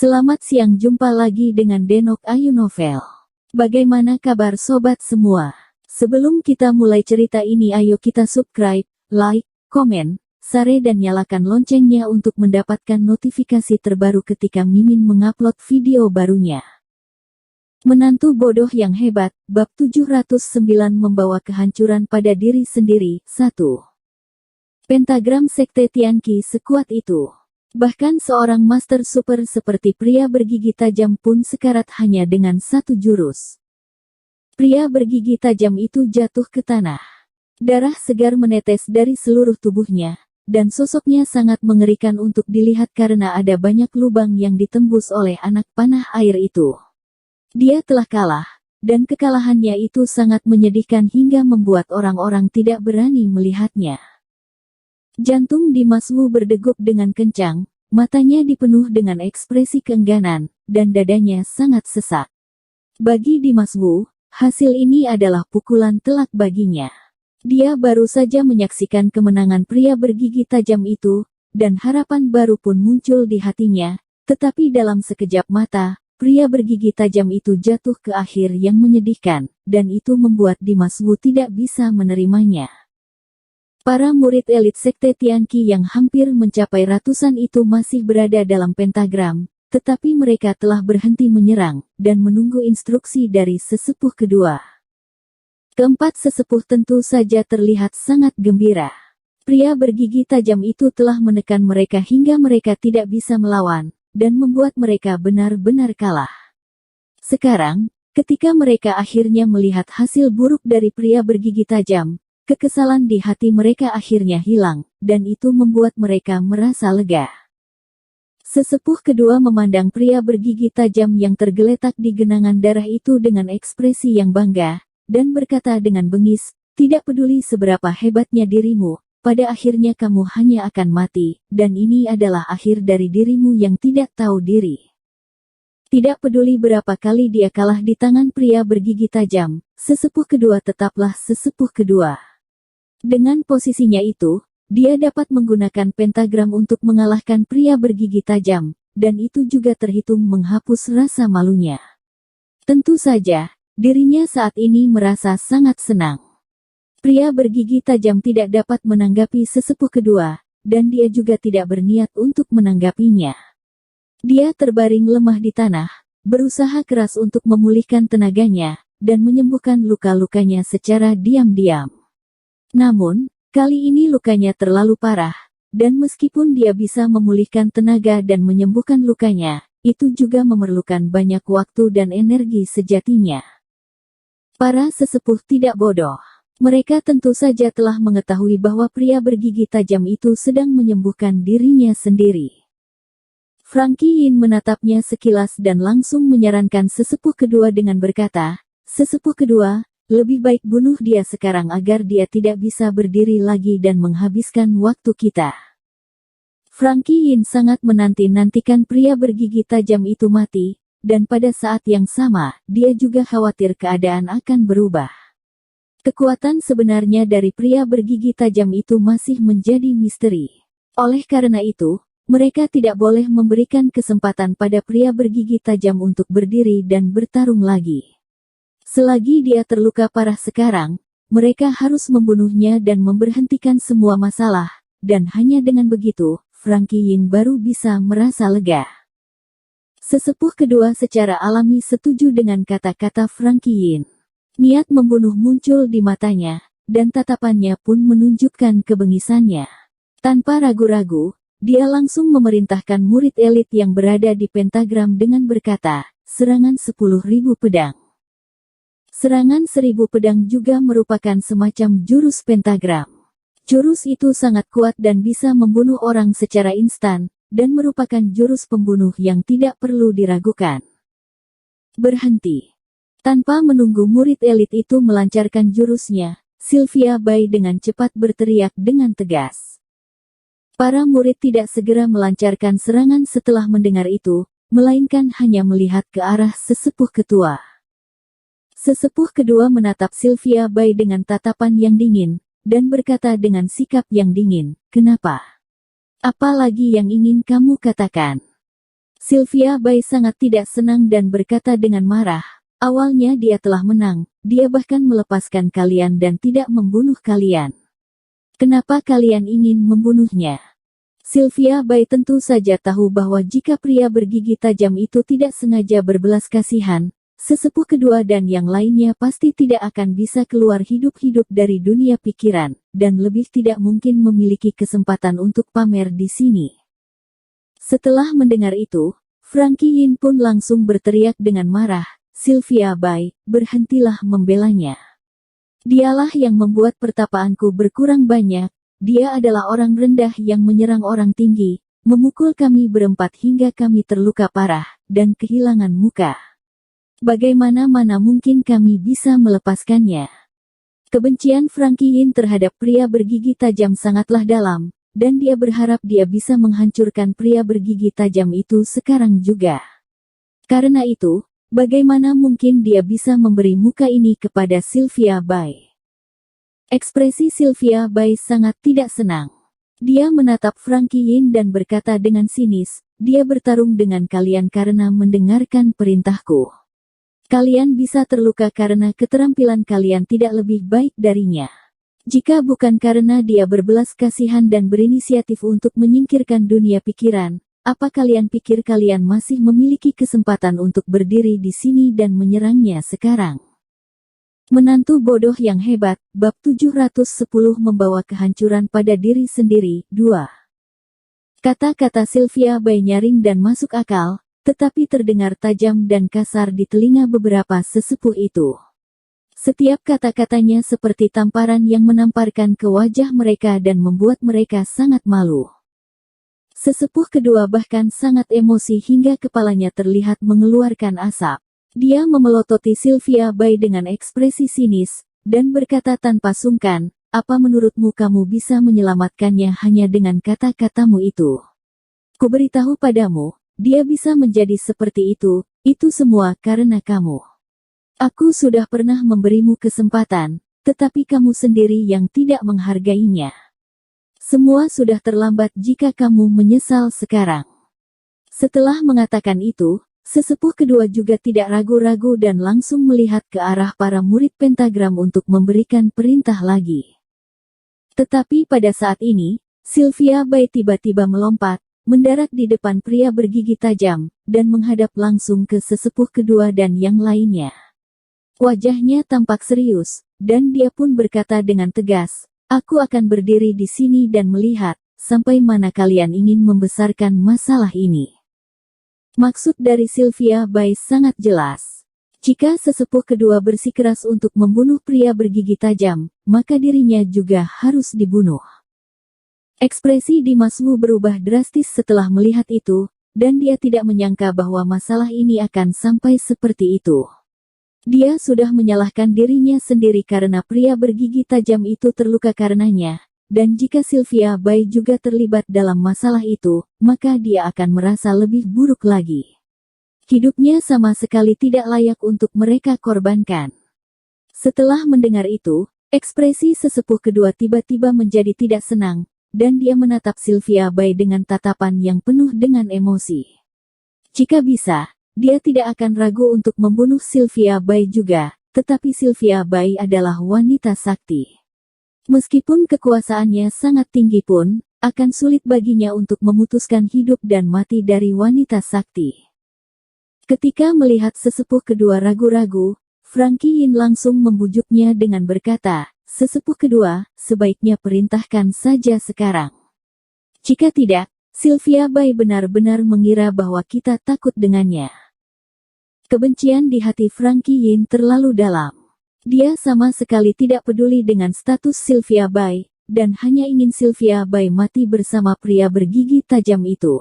Selamat siang, jumpa lagi dengan Denok Ayu Novel. Bagaimana kabar sobat semua? Sebelum kita mulai cerita ini, ayo kita subscribe, like, komen, share dan nyalakan loncengnya untuk mendapatkan notifikasi terbaru ketika Mimin mengupload video barunya. Menantu bodoh yang hebat, bab 709 membawa kehancuran pada diri sendiri. 1. Pentagram Sekte Tianqi sekuat itu. Bahkan seorang master super seperti pria bergigi tajam pun sekarat hanya dengan satu jurus. Pria bergigi tajam itu jatuh ke tanah. Darah segar menetes dari seluruh tubuhnya, dan sosoknya sangat mengerikan untuk dilihat karena ada banyak lubang yang ditembus oleh anak panah air itu. Dia telah kalah, dan kekalahannya itu sangat menyedihkan hingga membuat orang-orang tidak berani melihatnya. Jantung Dimas Wu berdegup dengan kencang, matanya dipenuh dengan ekspresi keengganan, dan dadanya sangat sesak. Bagi Dimas Wu, hasil ini adalah pukulan telak baginya. Dia baru saja menyaksikan kemenangan pria bergigi tajam itu, dan harapan baru pun muncul di hatinya, tetapi dalam sekejap mata, pria bergigi tajam itu jatuh ke akhir yang menyedihkan, dan itu membuat Dimas Wu tidak bisa menerimanya. Para murid elit Sekte Tianqi yang hampir mencapai ratusan itu masih berada dalam pentagram, tetapi mereka telah berhenti menyerang, dan menunggu instruksi dari sesepuh kedua. Keempat sesepuh tentu saja terlihat sangat gembira. Pria bergigi tajam itu telah menekan mereka hingga mereka tidak bisa melawan, dan membuat mereka benar-benar kalah. Sekarang, ketika mereka akhirnya melihat hasil buruk dari pria bergigi tajam, kekesalan di hati mereka akhirnya hilang, dan itu membuat mereka merasa lega. Sesepuh kedua memandang pria bergigi tajam yang tergeletak di genangan darah itu dengan ekspresi yang bangga, dan berkata dengan bengis, "Tidak peduli seberapa hebatnya dirimu, pada akhirnya kamu hanya akan mati, dan ini adalah akhir dari dirimu yang tidak tahu diri." Tidak peduli berapa kali dia kalah di tangan pria bergigi tajam, sesepuh kedua tetaplah sesepuh kedua. Dengan posisinya itu, dia dapat menggunakan pentagram untuk mengalahkan pria bergigi tajam, dan itu juga terhitung menghapus rasa malunya. Tentu saja, dirinya saat ini merasa sangat senang. Pria bergigi tajam tidak dapat menanggapi sesepuh kedua, dan dia juga tidak berniat untuk menanggapinya. Dia terbaring lemah di tanah, berusaha keras untuk memulihkan tenaganya, dan menyembuhkan luka-lukanya secara diam-diam. Namun, kali ini lukanya terlalu parah, dan meskipun dia bisa memulihkan tenaga dan menyembuhkan lukanya, itu juga memerlukan banyak waktu dan energi sejatinya. Para sesepuh tidak bodoh. Mereka tentu saja telah mengetahui bahwa pria bergigi tajam itu sedang menyembuhkan dirinya sendiri. Frankie Yin menatapnya sekilas dan langsung menyarankan sesepuh kedua dengan berkata, "Sesepuh kedua, lebih baik bunuh dia sekarang agar dia tidak bisa berdiri lagi dan menghabiskan waktu kita." Frankie Yin sangat menanti-nantikan pria bergigi tajam itu mati, dan pada saat yang sama, dia juga khawatir keadaan akan berubah. Kekuatan sebenarnya dari pria bergigi tajam itu masih menjadi misteri. Oleh karena itu, mereka tidak boleh memberikan kesempatan pada pria bergigi tajam untuk berdiri dan bertarung lagi. Selagi dia terluka parah sekarang, mereka harus membunuhnya dan memberhentikan semua masalah, dan hanya dengan begitu, Frankie Yin baru bisa merasa lega. Sesepuh kedua secara alami setuju dengan kata-kata Frankie Yin. Niat membunuh muncul di matanya, dan tatapannya pun menunjukkan kebengisannya. Tanpa ragu-ragu, dia langsung memerintahkan murid elit yang berada di pentagram dengan berkata, "Serangan 10.000 pedang." Serangan 1000 pedang juga merupakan semacam jurus pentagram. Jurus itu sangat kuat dan bisa membunuh orang secara instan, dan merupakan jurus pembunuh yang tidak perlu diragukan. Berhenti. Tanpa menunggu murid elit itu melancarkan jurusnya, Sylvia Bai dengan cepat berteriak dengan tegas. Para murid tidak segera melancarkan serangan setelah mendengar itu, melainkan hanya melihat ke arah sesepuh ketua. Sesepuh kedua menatap Sylvia Bai dengan tatapan yang dingin, dan berkata dengan sikap yang dingin, "Kenapa? Apa lagi yang ingin kamu katakan?" Sylvia Bai sangat tidak senang dan berkata dengan marah, awalnya dia telah menang, dia bahkan melepaskan kalian dan tidak membunuh kalian. Kenapa kalian ingin membunuhnya? Sylvia Bai tentu saja tahu bahwa jika pria bergigi tajam itu tidak sengaja berbelas kasihan, sesepuh kedua dan yang lainnya pasti tidak akan bisa keluar hidup-hidup dari dunia pikiran, dan lebih tidak mungkin memiliki kesempatan untuk pamer di sini. Setelah mendengar itu, Frankie Yin pun langsung berteriak dengan marah, Sylvia Bai, berhentilah membelanya. Dialah yang membuat pertapaanku berkurang banyak, dia adalah orang rendah yang menyerang orang tinggi, memukul kami berempat hingga kami terluka parah, dan kehilangan muka. Bagaimana mana mungkin kami bisa melepaskannya? Kebencian Frankie Yin terhadap pria bergigi tajam sangatlah dalam, dan dia berharap dia bisa menghancurkan pria bergigi tajam itu sekarang juga. Karena itu, bagaimana mungkin dia bisa memberi muka ini kepada Sylvia Bai? Ekspresi Sylvia Bai sangat tidak senang. Dia menatap Frankie Yin dan berkata dengan sinis, dia bertarung dengan kalian karena mendengarkan perintahku. Kalian bisa terluka karena keterampilan kalian tidak lebih baik darinya. Jika bukan karena dia berbelas kasihan dan berinisiatif untuk menyingkirkan dunia pikiran, apa kalian pikir kalian masih memiliki kesempatan untuk berdiri di sini dan menyerangnya sekarang? Menantu bodoh yang hebat, bab 710 membawa kehancuran pada diri sendiri, 2. Kata-kata Sylvia Bai nyaring dan masuk akal, tetapi terdengar tajam dan kasar di telinga beberapa sesepuh itu. Setiap kata-katanya seperti tamparan yang menamparkan ke wajah mereka dan membuat mereka sangat malu. Sesepuh kedua bahkan sangat emosi hingga kepalanya terlihat mengeluarkan asap. Dia memelototi Sylvia Bai dengan ekspresi sinis, dan berkata tanpa sungkan, apa menurutmu kamu bisa menyelamatkannya hanya dengan kata-katamu itu? Kuberitahu padamu, dia bisa menjadi seperti itu semua karena kamu. Aku sudah pernah memberimu kesempatan, tetapi kamu sendiri yang tidak menghargainya. Semua sudah terlambat jika kamu menyesal sekarang. Setelah mengatakan itu, sesepuh kedua juga tidak ragu-ragu dan langsung melihat ke arah para murid pentagram untuk memberikan perintah lagi. Tetapi pada saat ini, Sylvia Bai tiba-tiba melompat, mendarat di depan pria bergigi tajam, dan menghadap langsung ke sesepuh kedua dan yang lainnya. Wajahnya tampak serius, dan dia pun berkata dengan tegas, aku akan berdiri di sini dan melihat, sampai mana kalian ingin membesarkan masalah ini. Maksud dari Sylvia Bai sangat jelas. Jika sesepuh kedua bersikeras untuk membunuh pria bergigi tajam, maka dirinya juga harus dibunuh. Ekspresi Dimas Wu berubah drastis setelah melihat itu, dan dia tidak menyangka bahwa masalah ini akan sampai seperti itu. Dia sudah menyalahkan dirinya sendiri karena pria bergigi tajam itu terluka karenanya, dan jika Sylvia Bai juga terlibat dalam masalah itu, maka dia akan merasa lebih buruk lagi. Hidupnya sama sekali tidak layak untuk mereka korbankan. Setelah mendengar itu, ekspresi sesepuh kedua tiba-tiba menjadi tidak senang, dan dia menatap Sylvia Bai dengan tatapan yang penuh dengan emosi. Jika bisa, dia tidak akan ragu untuk membunuh Sylvia Bai juga, tetapi Sylvia Bai adalah wanita sakti. Meskipun kekuasaannya sangat tinggi pun, akan sulit baginya untuk memutuskan hidup dan mati dari wanita sakti. Ketika melihat sesepuh kedua ragu-ragu, Frankie Yin langsung membujuknya dengan berkata, sesepuh kedua, sebaiknya perintahkan saja sekarang. Jika tidak, Sylvia Bai benar-benar mengira bahwa kita takut dengannya. Kebencian di hati Frankie Yin terlalu dalam. Dia sama sekali tidak peduli dengan status Sylvia Bai, dan hanya ingin Sylvia Bai mati bersama pria bergigi tajam itu.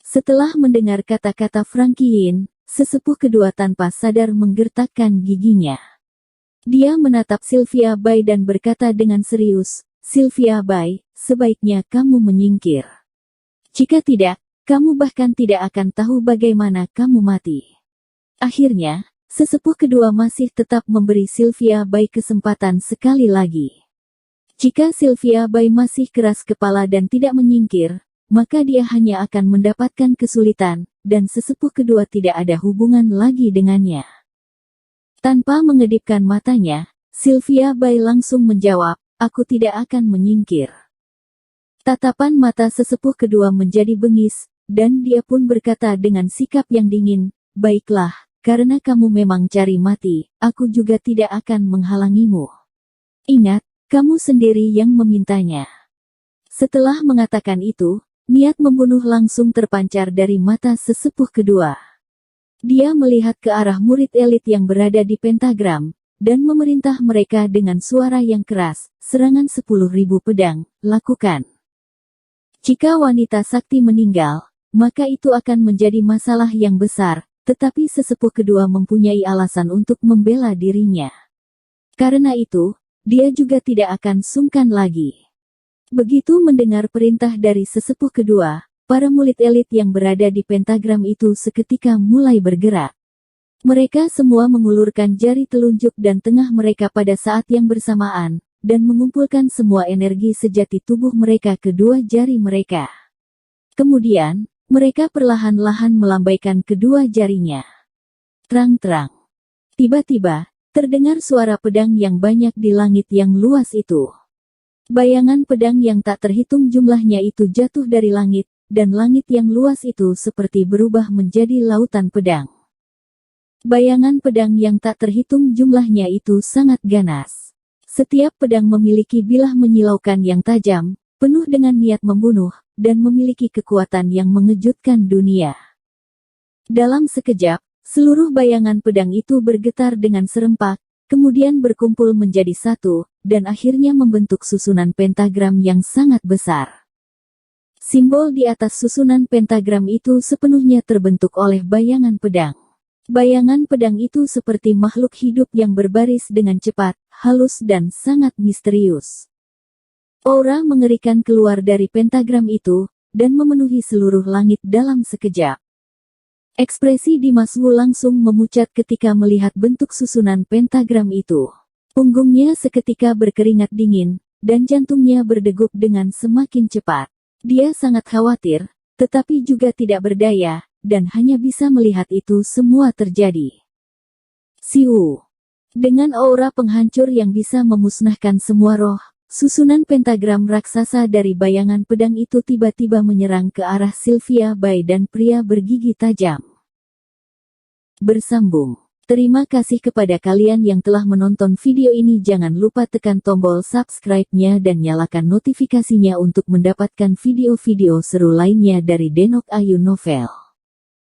Setelah mendengar kata-kata Frankie Yin, sesepuh kedua tanpa sadar menggertakkan giginya. Dia menatap Sylvia Bai dan berkata dengan serius, Sylvia Bai, sebaiknya kamu menyingkir. Jika tidak, kamu bahkan tidak akan tahu bagaimana kamu mati. Akhirnya, sesepuh kedua masih tetap memberi Sylvia Bai kesempatan sekali lagi. Jika Sylvia Bai masih keras kepala dan tidak menyingkir, maka dia hanya akan mendapatkan kesulitan, dan sesepuh kedua tidak ada hubungan lagi dengannya. Tanpa mengedipkan matanya, Sylvia Bai langsung menjawab, aku tidak akan menyingkir. Tatapan mata sesepuh kedua menjadi bengis, dan dia pun berkata dengan sikap yang dingin, baiklah, karena kamu memang cari mati, aku juga tidak akan menghalangimu. Ingat, kamu sendiri yang memintanya. Setelah mengatakan itu, niat membunuh langsung terpancar dari mata sesepuh kedua. Dia melihat ke arah murid elit yang berada di pentagram, dan memerintah mereka dengan suara yang keras, serangan 10.000 pedang, lakukan. Jika wanita sakti meninggal, maka itu akan menjadi masalah yang besar, tetapi sesepuh kedua mempunyai alasan untuk membela dirinya. Karena itu, dia juga tidak akan sungkan lagi. Begitu mendengar perintah dari sesepuh kedua, para murid elit yang berada di pentagram itu seketika mulai bergerak. Mereka semua mengulurkan jari telunjuk dan tengah mereka pada saat yang bersamaan, dan mengumpulkan semua energi sejati tubuh mereka ke dua jari mereka. Kemudian, mereka perlahan-lahan melambaikan kedua jarinya. Terang-terang. Tiba-tiba, terdengar suara pedang yang banyak di langit yang luas itu. Bayangan pedang yang tak terhitung jumlahnya itu jatuh dari langit, dan langit yang luas itu seperti berubah menjadi lautan pedang. Bayangan pedang yang tak terhitung jumlahnya itu sangat ganas. Setiap pedang memiliki bilah menyilaukan yang tajam, penuh dengan niat membunuh, dan memiliki kekuatan yang mengejutkan dunia. Dalam sekejap, seluruh bayangan pedang itu bergetar dengan serempak, kemudian berkumpul menjadi satu, dan akhirnya membentuk susunan pentagram yang sangat besar. Simbol di atas susunan pentagram itu sepenuhnya terbentuk oleh bayangan pedang. Bayangan pedang itu seperti makhluk hidup yang berbaris dengan cepat, halus dan sangat misterius. Aura mengerikan keluar dari pentagram itu, dan memenuhi seluruh langit dalam sekejap. Ekspresi Dimas Wu langsung memucat ketika melihat bentuk susunan pentagram itu. Punggungnya seketika berkeringat dingin, dan jantungnya berdegup dengan semakin cepat. Dia sangat khawatir, tetapi juga tidak berdaya, dan hanya bisa melihat itu semua terjadi. Siu. Dengan aura penghancur yang bisa memusnahkan semua roh, susunan pentagram raksasa dari bayangan pedang itu tiba-tiba menyerang ke arah Sylvia Bai dan pria bergigi tajam. Bersambung. Terima kasih kepada kalian yang telah menonton video ini. Jangan lupa tekan tombol subscribe-nya dan nyalakan notifikasinya untuk mendapatkan video-video seru lainnya dari Denok Ayu Novel.